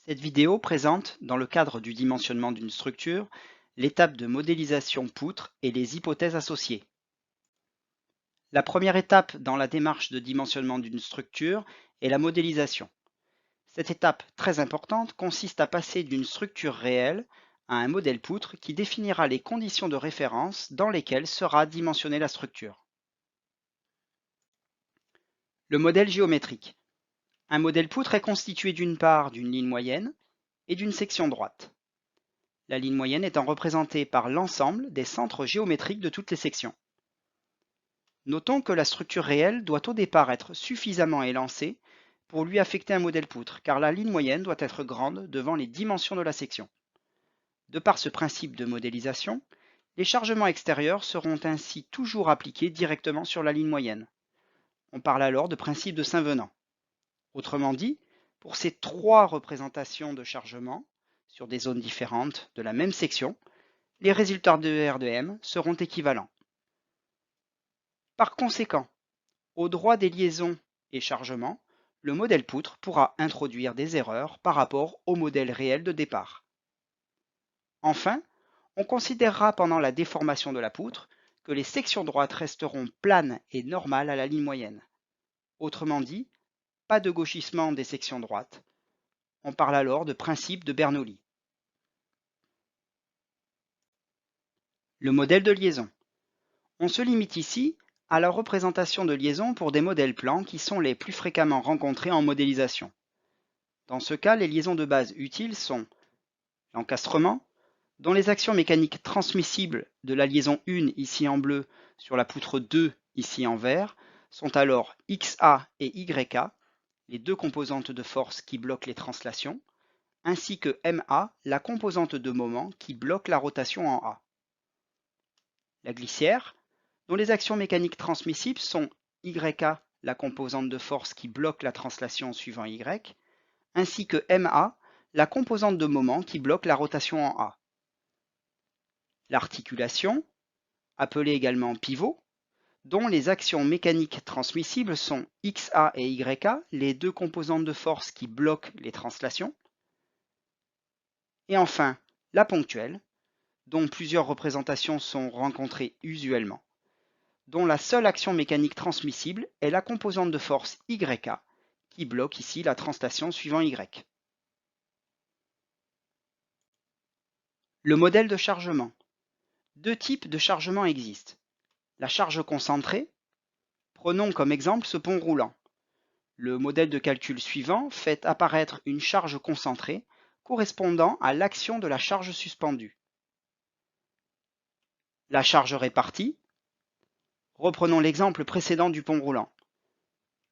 Cette vidéo présente, dans le cadre du dimensionnement d'une structure, l'étape de modélisation poutre et les hypothèses associées. La première étape dans la démarche de dimensionnement d'une structure est la modélisation. Cette étape très importante consiste à passer d'une structure réelle à un modèle poutre qui définira les conditions de référence dans lesquelles sera dimensionnée la structure. Le modèle géométrique. Un modèle poutre est constitué d'une part d'une ligne moyenne et d'une section droite. La ligne moyenne étant représentée par l'ensemble des centres géométriques de toutes les sections. Notons que la structure réelle doit au départ être suffisamment élancée pour lui affecter un modèle poutre, car la ligne moyenne doit être grande devant les dimensions de la section. De par ce principe de modélisation, les chargements extérieurs seront ainsi toujours appliqués directement sur la ligne moyenne. On parle alors de principe de Saint-Venant. Autrement dit, pour ces trois représentations de chargement, sur des zones différentes de la même section, les résultats de R de M seront équivalents. Par conséquent, au droit des liaisons et chargements, le modèle poutre pourra introduire des erreurs par rapport au modèle réel de départ. Enfin, on considérera pendant la déformation de la poutre que les sections droites resteront planes et normales à la ligne moyenne. Autrement dit, pas de gauchissement des sections droites. On parle alors de principe de Bernoulli. Le modèle de liaison. On se limite ici à la représentation de liaison pour des modèles plans qui sont les plus fréquemment rencontrés en modélisation. Dans ce cas, les liaisons de base utiles sont l'encastrement, dont les actions mécaniques transmissibles de la liaison 1 ici en bleu sur la poutre 2 ici en vert sont alors XA et YA, les deux composantes de force qui bloquent les translations, ainsi que MA, la composante de moment qui bloque la rotation en A. La glissière, dont les actions mécaniques transmissibles sont YA, la composante de force qui bloque la translation suivant Y, ainsi que MA, la composante de moment qui bloque la rotation en A. L'articulation, appelée également pivot, dont les actions mécaniques transmissibles sont XA et YA, les deux composantes de force qui bloquent les translations. Et enfin, la ponctuelle, dont plusieurs représentations sont rencontrées usuellement, dont la seule action mécanique transmissible est la composante de force YA, qui bloque ici la translation suivant Y. Le modèle de chargement. Deux types de chargement existent. La charge concentrée. Prenons comme exemple ce pont roulant. Le modèle de calcul suivant fait apparaître une charge concentrée correspondant à l'action de la charge suspendue. La charge répartie. Reprenons l'exemple précédent du pont roulant.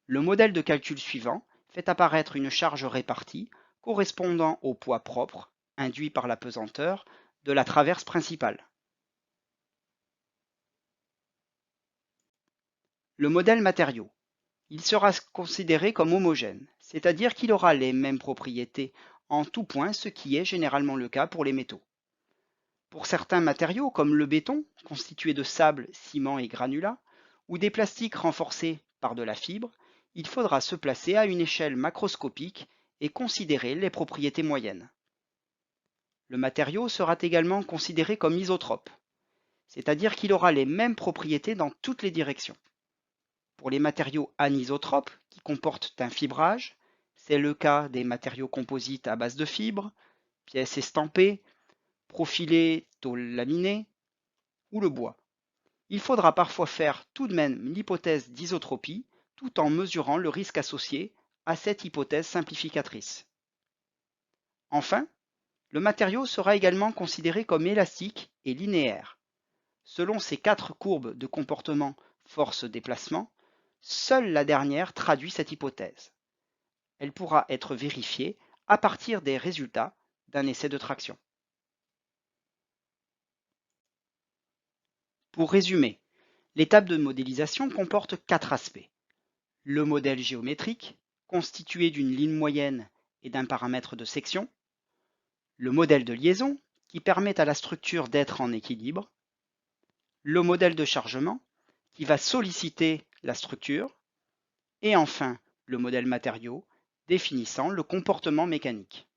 Le modèle de calcul suivant fait apparaître une charge répartie correspondant au poids propre, induit par la pesanteur, de la traverse principale. Le modèle matériau. Il sera considéré comme homogène, c'est-à-dire qu'il aura les mêmes propriétés en tout point, ce qui est généralement le cas pour les métaux. Pour certains matériaux, comme le béton, constitué de sable, ciment et granulats, ou des plastiques renforcés par de la fibre, il faudra se placer à une échelle macroscopique et considérer les propriétés moyennes. Le matériau sera également considéré comme isotrope, c'est-à-dire qu'il aura les mêmes propriétés dans toutes les directions. Pour les matériaux anisotropes, qui comportent un fibrage, c'est le cas des matériaux composites à base de fibres, pièces estampées, profilés, tôles laminées ou le bois. Il faudra parfois faire tout de même l'hypothèse d'isotropie tout en mesurant le risque associé à cette hypothèse simplificatrice. Enfin, le matériau sera également considéré comme élastique et linéaire. Selon ces quatre courbes de comportement force-déplacement, seule la dernière traduit cette hypothèse. Elle pourra être vérifiée à partir des résultats d'un essai de traction. Pour résumer, l'étape de modélisation comporte quatre aspects. Le modèle géométrique, constitué d'une ligne moyenne et d'un paramètre de section. Le modèle de liaison, qui permet à la structure d'être en équilibre. Le modèle de chargement, qui va solliciter la structure. Et enfin, le modèle matériau, définissant le comportement mécanique.